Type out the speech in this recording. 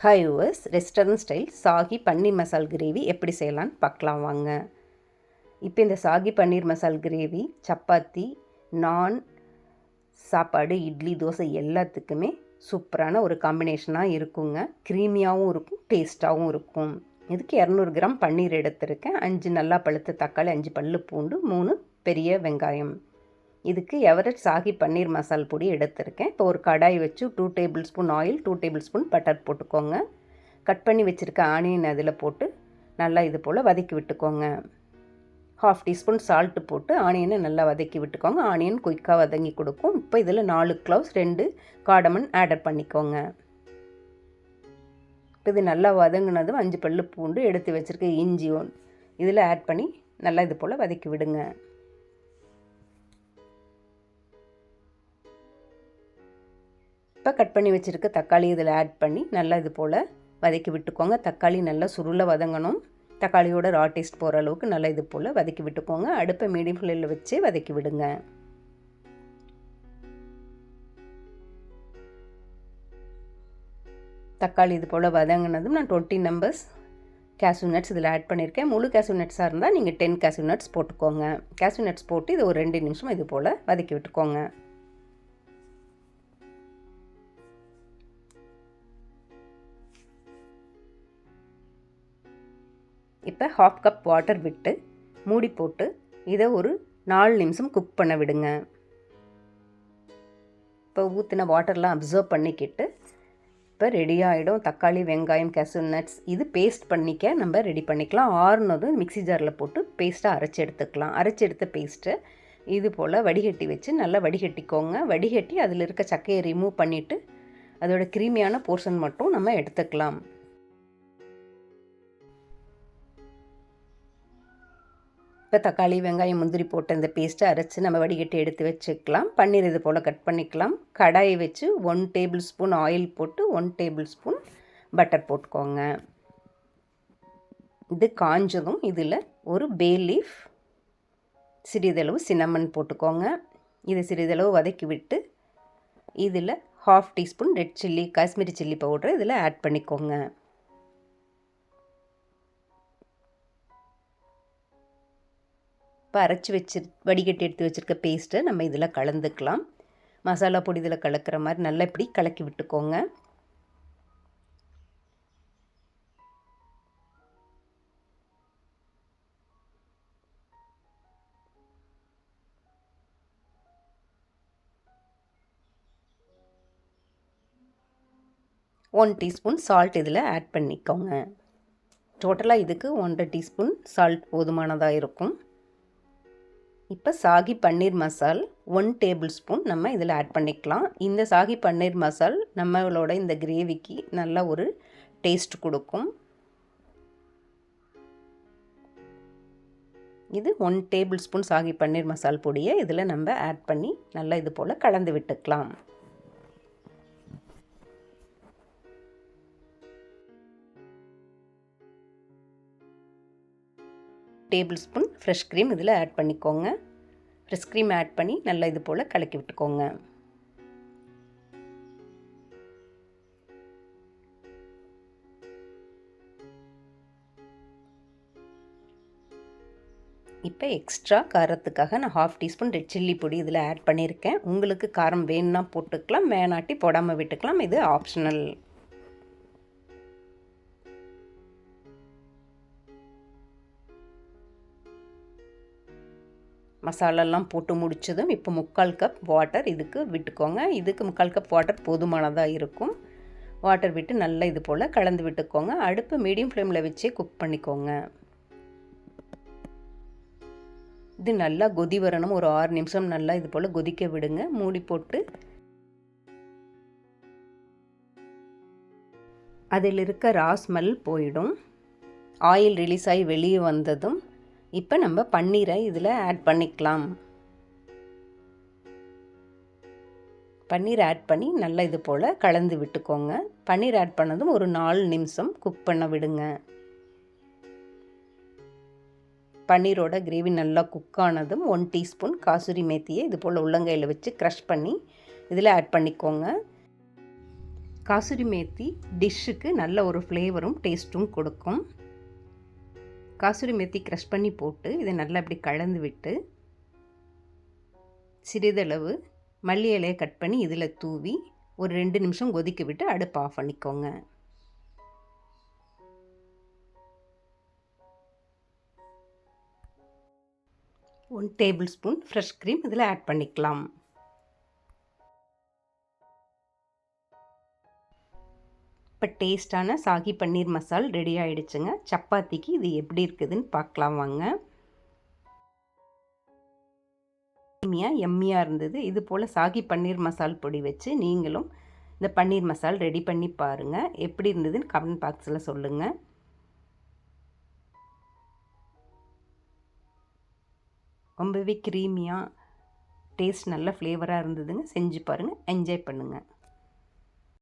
Hi viewers, restaurant style சாகி பன்னீர் மசால் gravy எப்படி செய்யலான்னு பார்க்கலாம் வாங்க. இப்போ இந்த சாகி பன்னீர் மசால் கிரேவி சப்பாத்தி, நான், சாப்பாடு, இட்லி, தோசை எல்லாத்துக்குமே சூப்பரான ஒரு காம்பினேஷனாக இருக்குங்க. க்ரீமியாகவும் இருக்கும், டேஸ்ட்டாகவும் இருக்கும். இதுக்கு 200 கிராம் பன்னீர் எடுத்திருக்கேன். 5 நல்லா பழுத்த தக்காளி, 5 பல்லு பூண்டு, 3 பெரிய வெங்காயம். இதுக்கு எவரெஸ்ட் சாகி பன்னீர் மசால் பொடி எடுத்திருக்கேன். இப்போ ஒரு கடாய் வச்சு 2 table spoon oil, 2 table spoon butter போட்டுக்கோங்க. கட் பண்ணி வச்சுருக்க ஆனியன் அதில் போட்டு நல்லா இது போல் வதக்கி விட்டுக்கோங்க. 1/2 டீஸ்பூன் சால்ட்டு போட்டு ஆனியனை நல்லா வதக்கி விட்டுக்கோங்க. ஆனியன் குயிக்காக வதங்கி கொடுக்கும். இப்போ இதில் 4 க்ளவுஸ், 2 காடமன் ஆட் பண்ணிக்கோங்க. இப்போ இது நல்லா வதங்கினதும் 5 பல்லு பூண்டு எடுத்து வச்சுருக்க இஞ்சி இதில் ஆட் பண்ணி நல்லா இது போல் வதக்கி விடுங்க. இப்போ கட் பண்ணி வச்சுருக்க தக்காளி இதில் ஆட் பண்ணி நல்லா இது போல் வதக்கி விட்டுக்கோங்க. தக்காளி நல்லா சுருள வதங்கணும். தக்காளியோட ரா டேஸ்ட் போகிற அளவுக்கு நல்லா இது போல் வதக்கி விட்டுக்கோங்க. அடுப்பை மீடியம் ஃப்ளேமில் வச்சு வதக்கி விடுங்க. தக்காளி இது போல் வதங்கினதும் நான் 20 நம்பர்ஸ் கேஷ்யூ நட்ஸ் இதில் ஆட் பண்ணியிருக்கேன். முழு கேஷ்யூ நட்ஸாக இருந்தால் நீங்கள் 10 கேஷ்யூ நட்ஸ் போட்டுக்கோங்க. கேஷ்யூ நட்ஸ் போட்டு இது ஒரு 2 நிமிஷம் இது போல் வதக்கி விட்டுக்கோங்க. இப்போ 1/2 கப் வாட்டர் விட்டு மூடி போட்டு இதை ஒரு 4 நிமிஷம் குக் பண்ண விடுங்க. இப்போ ஊற்றின வாட்டர்லாம் அப்சர்வ் பண்ணிக்கிட்டு இப்போ ரெடி ஆகிடும். தக்காளி, வெங்காயம், கேஷ்யூ நட்ஸ் இது பேஸ்ட் பண்ணிக்க நம்ம ரெடி பண்ணிக்கலாம். ஆறுனதும் மிக்ஸி ஜாரில் போட்டு பேஸ்ட்டாக அரைச்சி எடுத்துக்கலாம். அரைச்சி எடுத்த பேஸ்ட்டை இது போல் வடிகட்டி வச்சு நல்லா வடிகட்டிக்கோங்க. வடிகட்டி அதில் இருக்க சக்கையை ரிமூவ் பண்ணிவிட்டு அதோட க்ரீமியான போர்ஷன் மட்டும் நம்ம எடுத்துக்கலாம். இப்போ தக்காளி, வெங்காயம், முந்திரி போட்ட இந்த பேஸ்ட்டை அரைச்சி நம்ம வடிகட்டி எடுத்து வச்சுக்கலாம். பன்னீர் இது போல் கட் பண்ணிக்கலாம். கடாயை வச்சு 1 டேபிள் ஸ்பூன் ஆயில் போட்டு 1 டேபிள் ஸ்பூன் பட்டர் போட்டுக்கோங்க. இது காஞ்சதும் இதில் ஒரு பே லீஃப், சிறிதளவு சின்னமன் போட்டுக்கோங்க. இது சிறிதளவு வதக்கி விட்டு இதில் 1/2 teaspoon red chilli, Kashmiri chilli powder இதில் ஆட் பண்ணிக்கோங்க. இப்போ அரைச்சி வடிகட்டி எடுத்து வச்சுருக்க பேஸ்ட்டை நம்ம இதில் கலந்துக்கலாம். மசாலா பொடி இதில் கலக்கிற மாதிரி நல்லா இப்படி கலக்கி விட்டுக்கோங்க. ஒன் டீஸ்பூன் சால்ட் இதில் ஆட் பண்ணிக்கோங்க. டோட்டலாக இதுக்கு 1/2 டீஸ்பூன் சால்ட் போதுமானதாக இருக்கும். இப்போ சாகி பன்னீர் மசால் 1 டேபிள் ஸ்பூன் நம்ம இதில் ஆட் பண்ணிக்கலாம். இந்த சாகி பன்னீர் மசால் நம்மளோட இந்த கிரேவிக்கு நல்ல ஒரு டேஸ்ட் கொடுக்கும். இது 1 டேபிள் ஸ்பூன் சாகி பன்னீர் மசால் பொடியை இதில் நம்ம ஆட் பண்ணி நல்லா இது போல் கலந்து விட்டுக்கலாம். டேபிள் ஸ்பூன் ஃப்ரெஷ் க்ரீம் இதில் ஆட் பண்ணிக்கோங்க. ஃப்ரெஷ் க்ரீம் ஆட் பண்ணி நல்லா இது போல் கலக்கி விட்டுக்கோங்க. இப்போ எக்ஸ்ட்ரா காரத்துக்காக நான் 1/2 டீஸ்பூன் ரெட் சில்லி பொடி இதில் ஆட் பண்ணியிருக்கேன். உங்களுக்கு காரம் வேணும்னா போட்டுக்கலாம், வேணாட்டி போடாமல் விட்டுக்கலாம். இது ஆப்ஷனல். மசாலாலாம் போட்டு முடித்ததும் இப்போ 3/4 கப் வாட்டர் இதுக்கு விட்டுக்கோங்க. இதுக்கு 3/4 கப் வாட்டர் போதுமானதாக இருக்கும். வாட்டர் விட்டு நல்லா இது போல் கலந்து விட்டுக்கோங்க. அடுப்பு மீடியம் ஃப்ளேமில் வச்சே குக் பண்ணிக்கோங்க. இது நல்லா கொதி வரணும். ஒரு 6 நிமிஷம் நல்லா இது போல் கொதிக்க விடுங்க. மூடி போட்டு அதில் இருக்க ரா ஸ்மெல் போயிடும். ஆயில் ரிலீஸ் ஆகி வெளியே வந்ததும் இப்போ நம்ம பன்னீரை இதில் ஆட் பண்ணிக்கலாம். பன்னீர் ஆட் பண்ணி நல்லா இது போல் கலந்து விட்டுக்கோங்க. பன்னீர் ஆட் பண்ணதும் ஒரு 4 நிமிஷம் குக் பண்ண விடுங்க. பன்னீரோட கிரேவி நல்லா குக் ஆனதும் 1 டீஸ்பூன் காசூரி மேத்தியை இது போல் உள்ளங்கையில் வச்சு க்ரஷ் பண்ணி இதில் ஆட் பண்ணிக்கோங்க. காசூரி மேத்தி டிஷ்ஷுக்கு நல்ல ஒரு ஃப்ளேவரும் டேஸ்ட்டும் கொடுக்கும். காசூரி மேத்தி க்ரஷ் பண்ணி போட்டு இதை நல்லா இப்படி கலந்து விட்டு சிறிதளவு மல்லி இலையை கட் பண்ணி இதில் தூவி ஒரு 2 நிமிஷம் கொதிக்க விட்டு அடுப்பு ஆஃப் பண்ணிக்கோங்க. One table spoon fresh cream இதில் ஆட் பண்ணிக்கலாம். இப்போ டேஸ்டான சாகி பன்னீர் மசால் ரெடி ஆகிடுச்சுங்க. சப்பாத்திக்கு இது எப்படி இருக்குதுன்னு பார்க்கலாம் வாங்க. எம்மியாக இருந்தது. இது போல் சாகி பன்னீர் மசால் பொடி வச்சு நீங்களும் இந்த பன்னீர் மசால் ரெடி பண்ணி பாருங்கள். எப்படி இருந்ததுன்னு கமெண்ட் பாக்ஸில் சொல்லுங்கள். ரொம்பவே க்ரீமியாக டேஸ்ட் நல்ல ஃப்ளேவராக இருந்ததுங்க. செஞ்சு பாருங்கள், என்ஜாய் பண்ணுங்கள்.